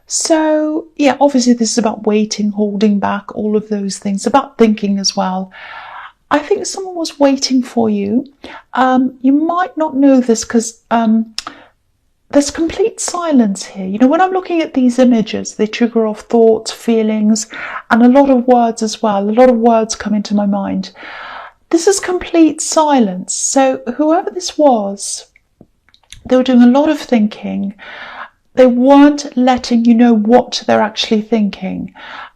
So, yeah, obviously this is about waiting, holding back, all of those things, about thinking as well. I think someone was waiting for you. You might not know this because there's complete silence here. You know, when I'm looking at these images, they trigger off thoughts, feelings, and a lot of words as well. A lot of words come into my mind. This is complete silence. So whoever this was, they were doing a lot of thinking. They weren't letting you know what they're actually thinking,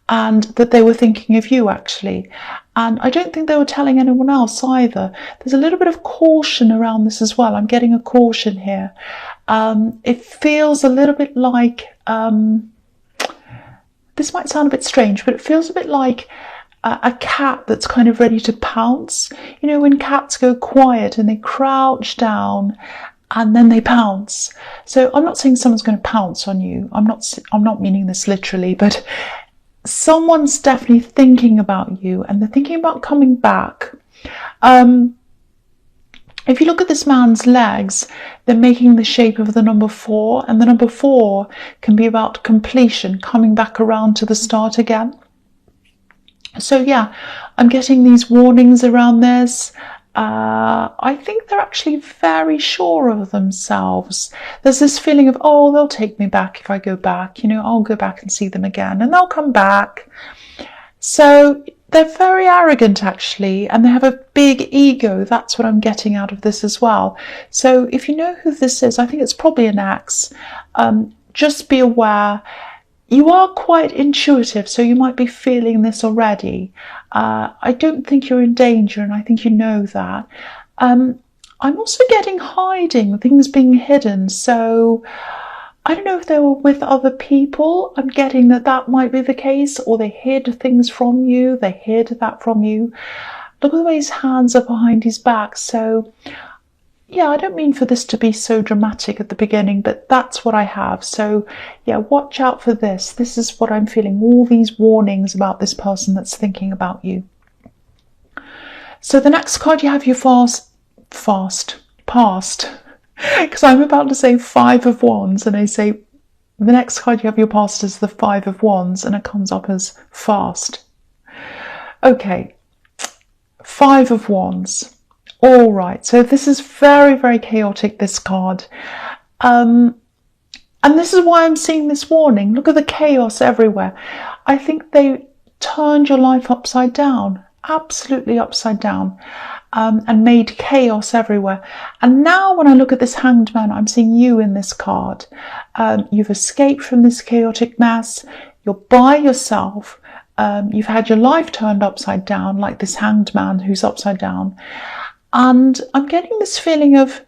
and that they were thinking of you actually. And I don't think they were telling anyone else either. There's a little bit of caution around this as well. I'm getting a caution here. It feels a little bit like, this might sound a bit strange, but it feels a bit like a cat that's kind of ready to pounce. You know, when cats go quiet and they crouch down and then they pounce. So I'm not saying someone's going to pounce on you. I'm not meaning this literally, but someone's definitely thinking about you, and they're thinking about coming back. If you look at this man's legs, they're making the shape of the number 4, and the number 4 can be about completion, coming back around to the start again. So yeah, I'm getting these warnings around this. I think they're actually very sure of themselves. There's this feeling of, oh, they'll take me back if I go back. You know, I'll go back and see them again and they'll come back. So they're very arrogant actually, and they have a big ego. That's what I'm getting out of this as well. So if you know who this is, I think it's probably an ex. Just be aware. You are quite intuitive, so you might be feeling this already. I don't think you're in danger, and I think you know that. I'm also getting hiding, things being hidden. So I don't know if they were with other people. I'm getting that might be the case, or they hid things from you. They hid that from you. Look at the way his hands are behind his back. So yeah, I don't mean for this to be so dramatic at the beginning, but that's what I have. So yeah, watch out for this. This is what I'm feeling, all these warnings about this person that's thinking about you. So the next card you have your past, because I'm about to say 5 of Wands, and I say the next card you have your past is the 5 of Wands, and it comes up as fast. Okay, 5 of Wands. All right, so this is very, very chaotic, this card. And this is why I'm seeing this warning. Look at the chaos everywhere. I think they turned your life upside down, absolutely upside down, and made chaos everywhere. And now when I look at this Hanged Man, I'm seeing you in this card. You've escaped from this chaotic mess. You're by yourself. You've had your life turned upside down, like this Hanged Man who's upside down. And I'm getting this feeling of,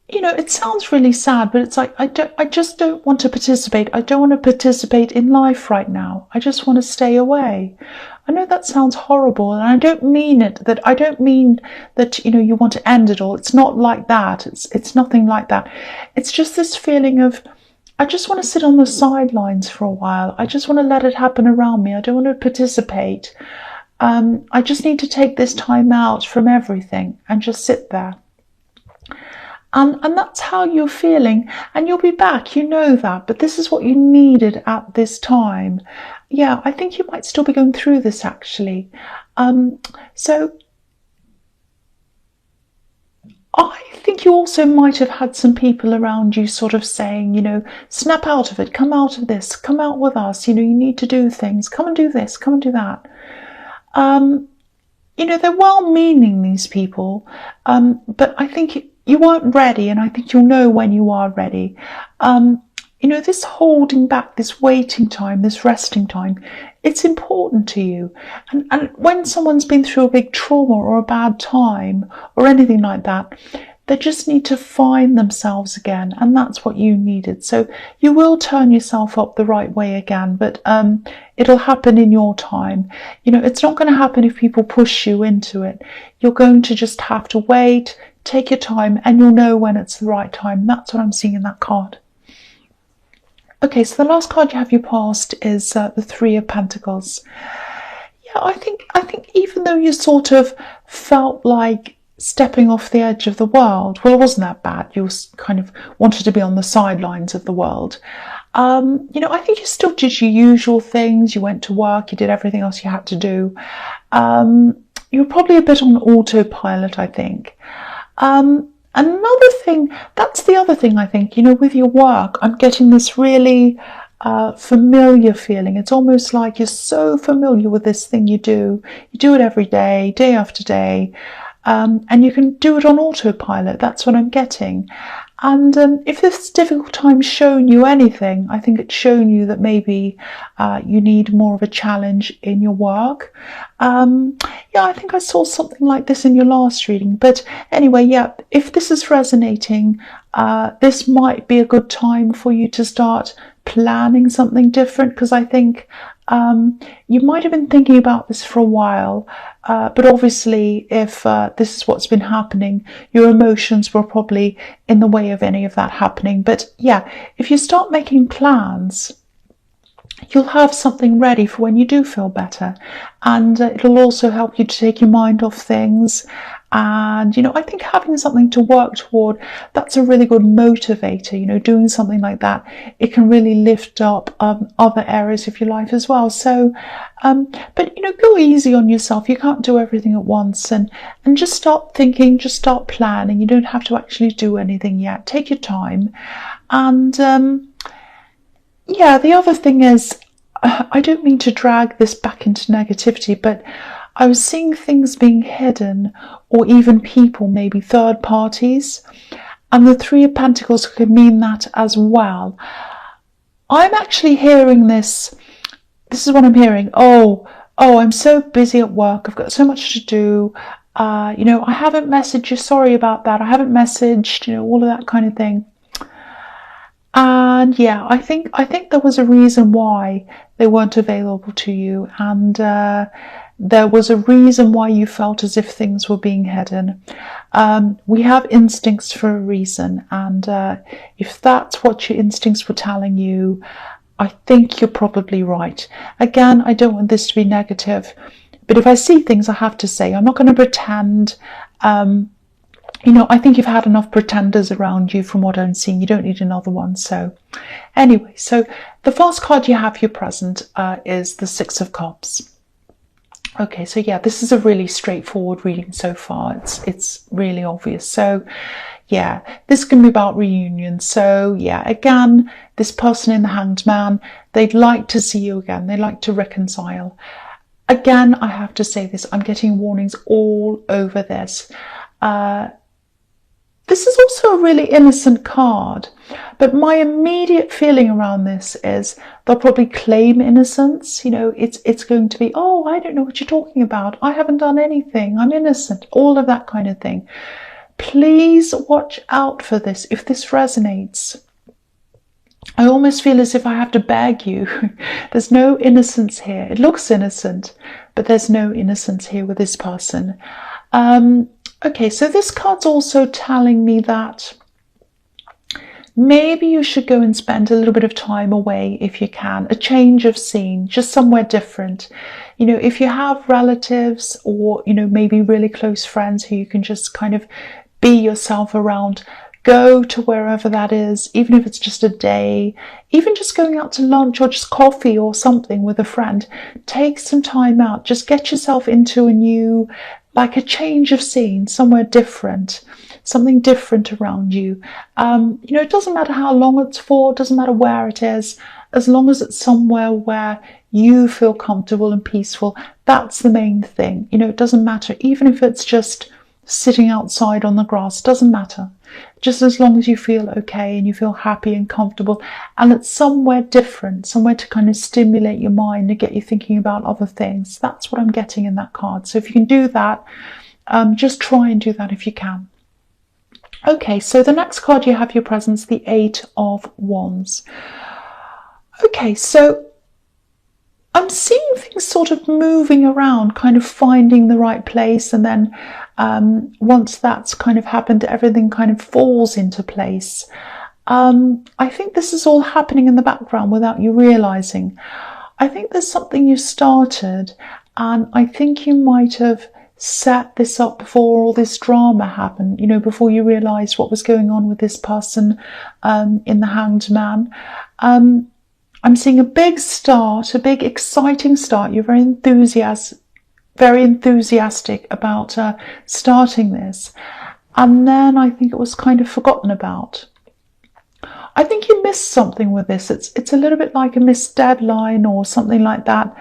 you know, it sounds really sad, but it's like, I just don't want to participate. I don't want to participate in life right now. I just want to stay away. I know that sounds horrible, and I don't mean it, I don't mean that, you know, you want to end it all. It's not like that. It's nothing like that. It's just this feeling of, I just want to sit on the sidelines for a while. I just want to let it happen around me. I don't want to participate. I just need to take this time out from everything and just sit there. And that's how you're feeling, and you'll be back, you know that, but this is what you needed at this time. Yeah, I think you might still be going through this actually. So I think you also might have had some people around you sort of saying, you know, snap out of it, come out of this, come out with us, you know, you need to do things, come and do this, come and do that. You know, they're well-meaning, these people, but I think you weren't ready, and I think you'll know when you are ready. You know, this holding back, this waiting time, this resting time, it's important to you. And when someone's been through a big trauma or a bad time or anything like that, they just need to find themselves again, and that's what you needed. So you will turn yourself up the right way again, but it'll happen in your time. You know, it's not going to happen if people push you into it. You're going to just have to wait, take your time, and you'll know when it's the right time. That's what I'm seeing in that card. Okay, so the last card you have your past is the 3 of Pentacles. Yeah, I think even though you sort of felt like stepping off the edge of the world, well, it wasn't that bad. You kind of wanted to be on the sidelines of the world. I think you still did your usual things. You went to work, you did everything else you had to do. You're probably a bit on autopilot, I think. Another thing, that's the other thing I think, with your work, I'm getting this really familiar feeling. It's almost like you're so familiar with this thing you do. You do it every day, day after day, and you can do it on autopilot. That's what I'm getting. And if this difficult time's shown you anything, I think it's shown you that maybe you need more of a challenge in your work. Yeah, I think I saw something like this in your last reading. But anyway, yeah, if this is resonating, this might be a good time for you to start planning something different, because I think you might have been thinking about this for a while, but obviously if this is what's been happening, your emotions were probably in the way of any of that happening. But yeah, if you start making plans, you'll have something ready for when you do feel better, and it'll also help you to take your mind off things. And I think having something to work toward, that's a really good motivator. Doing something like that, it can really lift up other areas of your life as well. So but go easy on yourself. You can't do everything at once, and just start thinking, just start planning. You don't have to actually do anything yet. Take your time. And yeah, the other thing is, I don't mean to drag this back into negativity, but I was seeing things being hidden, or even people, maybe third parties, and the Three of Pentacles could mean that as well. I'm actually hearing this. This is what I'm hearing. Oh, I'm so busy at work. I've got so much to do. I haven't messaged you. Sorry about that. I haven't messaged, all of that kind of thing. And yeah, I think there was a reason why they weren't available to you, and there was a reason why you felt as if things were being hidden. We have instincts for a reason, and if that's what your instincts were telling you, I think you're probably right. Again, I don't want this to be negative, but if I see things, I have to say, I'm not going to pretend. I think you've had enough pretenders around you from what I'm seeing. You don't need another one. So anyway, so the first card you have here present is the Six of Cups. Okay, so yeah, this is a really straightforward reading so far. It's really obvious. So yeah, this can be about reunion. So yeah, again, this person in the Hanged Man, they'd like to see you again. They'd like to reconcile. Again, I have to say this, I'm getting warnings all over this. This is also a really innocent card, but my immediate feeling around this is they'll probably claim innocence. It's going to be, oh, I don't know what you're talking about. I haven't done anything. I'm innocent. All of that kind of thing. Please watch out for this if this resonates. I almost feel as if I have to beg you. There's no innocence here. It looks innocent, but there's no innocence here with this person. Okay, so this card's also telling me that maybe you should go and spend a little bit of time away if you can, a change of scene, just somewhere different. If you have relatives or, maybe really close friends who you can just kind of be yourself around, go to wherever that is, even if it's just a day, even just going out to lunch or just coffee or something with a friend. Take some time out, just get yourself into like a change of scene, somewhere different, something different around you. It doesn't matter how long it's for, it doesn't matter where it is, as long as it's somewhere where you feel comfortable and peaceful. That's the main thing. It doesn't matter, even if it's just sitting outside on the grass, doesn't matter. Just as long as you feel okay and you feel happy and comfortable, and it's somewhere different, somewhere to kind of stimulate your mind and get you thinking about other things. That's what I'm getting in that card. So if you can do that, just try and do that if you can. Okay, so the next card you have your presence, the Eight of Wands. Okay, so I'm seeing things sort of moving around, kind of finding the right place, and then once that's kind of happened, everything kind of falls into place. I think this is all happening in the background without you realizing. I think there's something you started, and I think you might have set this up before all this drama happened, you know, before you realised what was going on with this person in the Hanged Man. I'm seeing a big start, a big exciting start. You're very enthusiastic about starting this. And then I think it was kind of forgotten about. I think you missed something with this. It's a little bit like a missed deadline or something like that.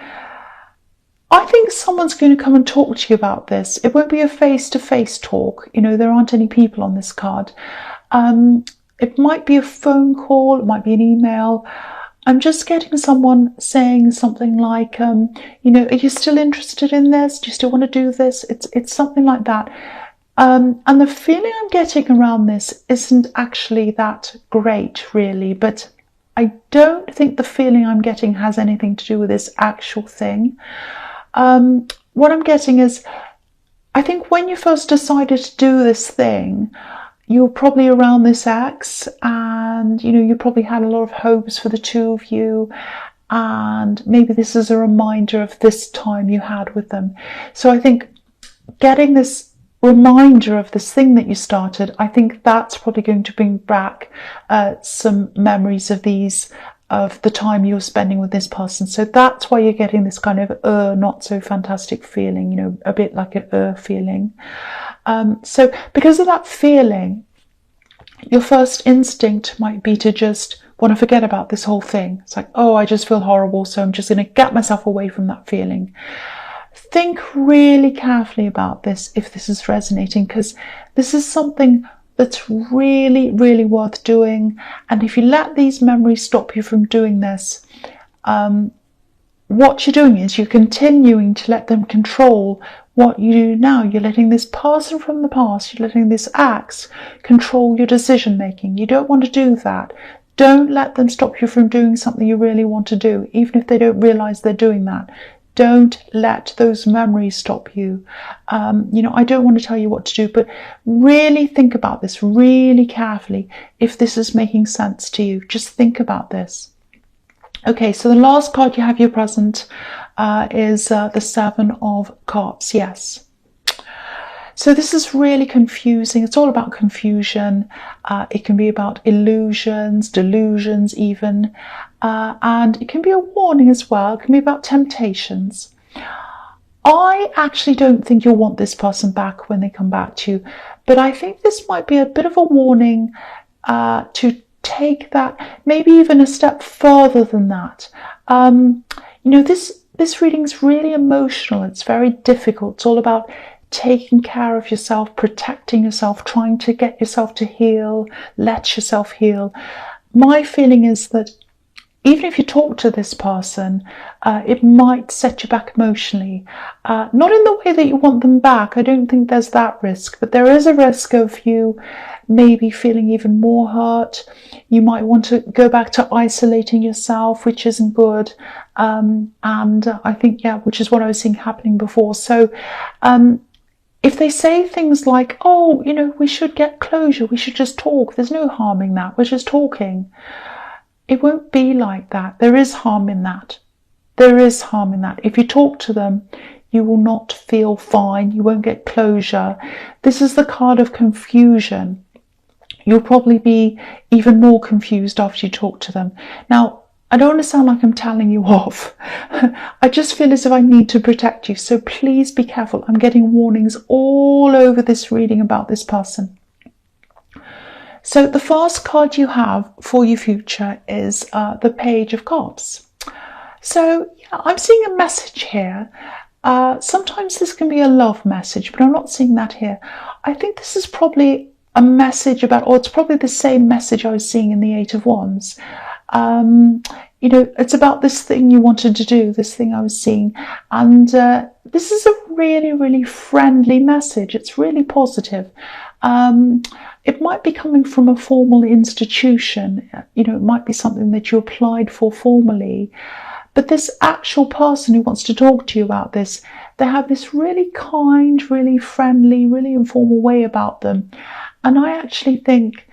I think someone's going to come and talk to you about this. It won't be a face-to-face talk. You know, there aren't any people on this card. It might be a phone call. It might be an email. I'm just getting someone saying something like, you know, are you still interested in this? Do you still want to do this? It's something like that. And the feeling I'm getting around this isn't actually that great, really. But I don't think the feeling I'm getting has anything to do with this actual thing. What I'm getting is, I think when you first decided to do this thing, you were probably around this ex, and you know, you probably had a lot of hopes for the two of you, and maybe this is a reminder of this time you had with them. So I think getting this reminder of this thing that you started, I think that's probably going to bring back some memories of the time you're spending with this person. So that's why you're getting this kind of not so fantastic feeling, you know, a bit like an feeling. So because of that feeling, your first instinct might be to just want to forget about this whole thing. It's like, oh, I just feel horrible, so I'm just going to get myself away from that feeling. Think really carefully about this if this is resonating, because this is something that's really, really worth doing. And if you let these memories stop you from doing this, what you're doing is you're continuing to let them control what you do now. You're letting this person from the past, you're letting this ex control your decision making. You don't want to do that. Don't let them stop you from doing something you really want to do, even if they don't realize they're doing that. Don't let those memories stop you. You know, I don't want to tell you what to do, but really think about this really carefully. If this is making sense to you, just think about this. Okay, so the last card you have your present is the Seven of Cups. Yes. So this is really confusing. It's all about confusion. It can be about illusions, delusions even. And it can be a warning as well. It can be about temptations. I actually don't think you'll want this person back when they come back to you. But I think this might be a bit of a warning to take that maybe even a step further than that. You know, this reading's really emotional. It's very difficult. It's all about taking care of yourself, protecting yourself, trying to get yourself to heal, let yourself heal. My feeling is that even if you talk to this person, it might set you back emotionally. Not in the way that you want them back. I don't think there's that risk, but there is a risk of you maybe feeling even more hurt. You might want to go back to isolating yourself, which isn't good. And I think, yeah, which is what I was seeing happening before. So if they say things like, oh, you know, we should get closure, we should just talk, there's no harm in that, we're just talking. It won't be like that. There is harm in that. There is harm in that. If you talk to them, you will not feel fine. You won't get closure. This is the card of confusion. You'll probably be even more confused after you talk to them. Now, I don't want to sound like I'm telling you off. I just feel as if I need to protect you. So please be careful. I'm getting warnings all over this reading about this person. So the first card you have for your future is the Page of Cups. So yeah, I'm seeing a message here. Sometimes this can be a love message, but I'm not seeing that here. I think this is probably a message about, or it's probably the same message I was seeing in the Eight of Wands. You know, it's about this thing you wanted to do, this thing I was seeing. And this is a really, really friendly message. It's really positive. It might be coming from a formal institution. You know, it might be something that you applied for formally. But this actual person who wants to talk to you about this, they have this really kind, really friendly, really informal way about them. And I actually think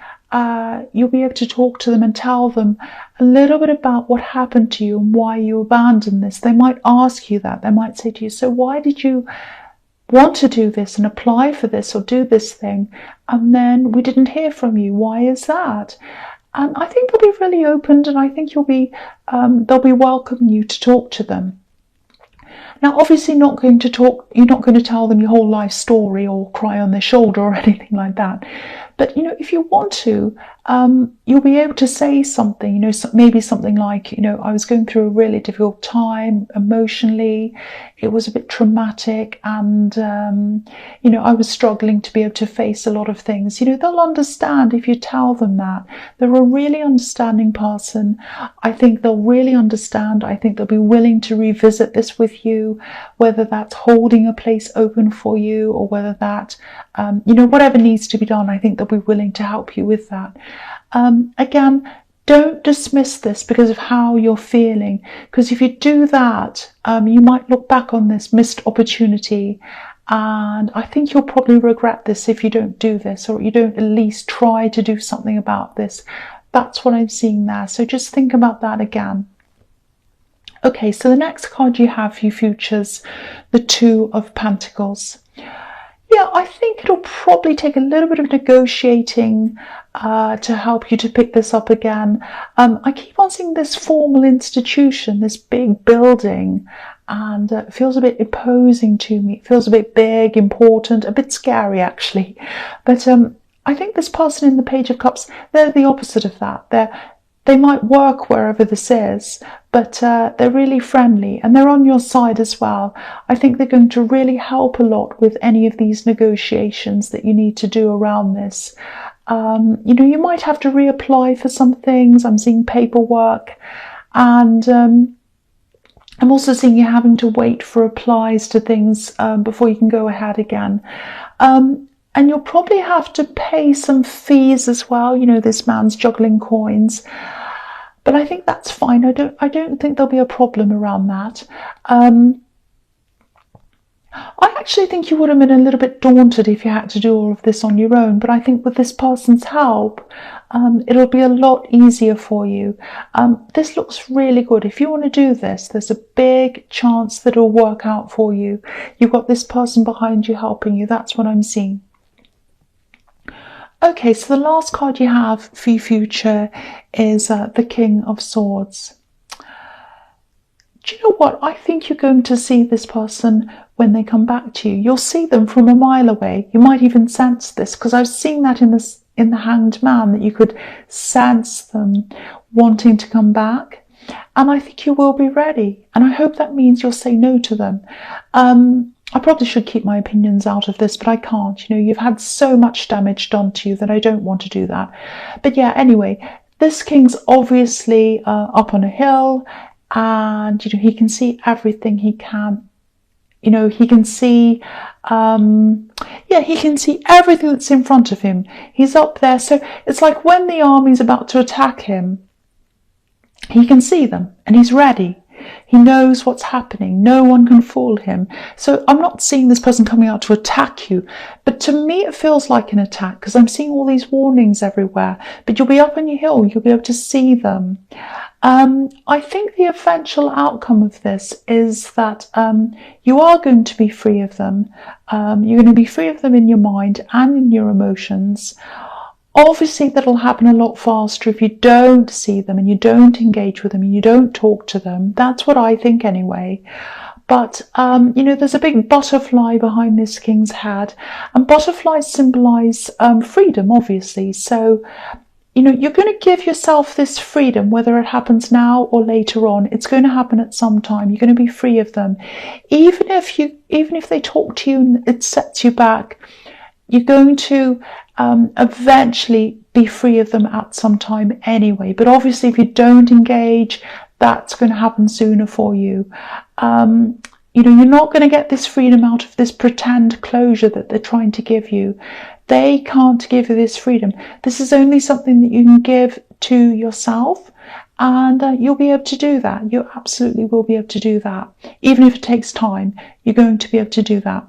you'll be able to talk to them and tell them a little bit about what happened to you and why you abandoned this. They might ask you that. They might say to you, so why did you want to do this and apply for this or do this thing, and then we didn't hear from you. Why is that? And I think they'll be really open, and I think they'll be welcoming you to talk to them. Now, obviously, you're not going to tell them your whole life story or cry on their shoulder or anything like that. But, if you want to, you'll be able to say something, maybe something like, I was going through a really difficult time emotionally. It was a bit traumatic, and, I was struggling to be able to face a lot of things. They'll understand if you tell them that. They're a really understanding person. I think they'll really understand. I think they'll be willing to revisit this with you, whether that's holding a place open for you or whether that, whatever needs to be done. I think they'll be willing to help you with that. Again, don't dismiss this because of how you're feeling, because if you do that, you might look back on this missed opportunity, and I think you'll probably regret this if you don't do this, or you don't at least try to do something about this. That's what I'm seeing there. So just think about that again. Okay, so the next card you have for you futures, the Two of Pentacles. Yeah, I think it'll probably take a little bit of negotiating to help you to pick this up again. I keep on seeing this formal institution, this big building, and it feels a bit imposing to me. It feels a bit big, important, a bit scary actually. But I think this person in the Page of Cups, they're the opposite of that. They might work wherever this is, but they're really friendly and they're on your side as well. I think they're going to really help a lot with any of these negotiations that you need to do around this. You might have to reapply for some things. I'm seeing paperwork, and I'm also seeing you having to wait for replies to things before you can go ahead again. And you'll probably have to pay some fees as well. This man's juggling coins. But I think that's fine. I don't think there'll be a problem around that. I actually think you would have been a little bit daunted if you had to do all of this on your own. But I think with this person's help, it'll be a lot easier for you. This looks really good. If you want to do this, there's a big chance that it'll work out for you. You've got this person behind you helping you. That's what I'm seeing. Okay, so the last card you have for your future is the King of Swords. Do you know what? I think you're going to see this person when they come back to you. You'll see them from a mile away. You might even sense this, because I've seen that in the Hanged Man, that you could sense them wanting to come back. And I think you will be ready. And I hope that means you'll say no to them. I probably should keep my opinions out of this, but I can't. You've had so much damage done to you that I don't want to do that. But yeah, anyway, this king's obviously up on a hill, and he can see everything he can. He can see, he can see everything that's in front of him. He's up there, so it's like when the army's about to attack him, he can see them and he's ready. He knows what's happening. No one can fool him. So I'm not seeing this person coming out to attack you, but to me it feels like an attack, because I'm seeing all these warnings everywhere. But you'll be up on your hill. You'll be able to see them. I think the eventual outcome of this is that you are going to be free of them. You're going to be free of them in your mind and in your emotions. Obviously, that'll happen a lot faster if you don't see them and you don't engage with them and you don't talk to them. That's what I think anyway. But, there's a big butterfly behind this king's head, and butterflies symbolize freedom, obviously. So, you're going to give yourself this freedom, whether it happens now or later on. It's going to happen at some time. You're going to be free of them. Even if they talk to you and it sets you back, you're going to eventually be free of them at some time anyway. But obviously, if you don't engage, that's going to happen sooner for you. You're not going to get this freedom out of this pretend closure that they're trying to give you. They can't give you this freedom. This is only something that you can give to yourself, and you'll be able to do that. You absolutely will be able to do that. Even if it takes time, you're going to be able to do that.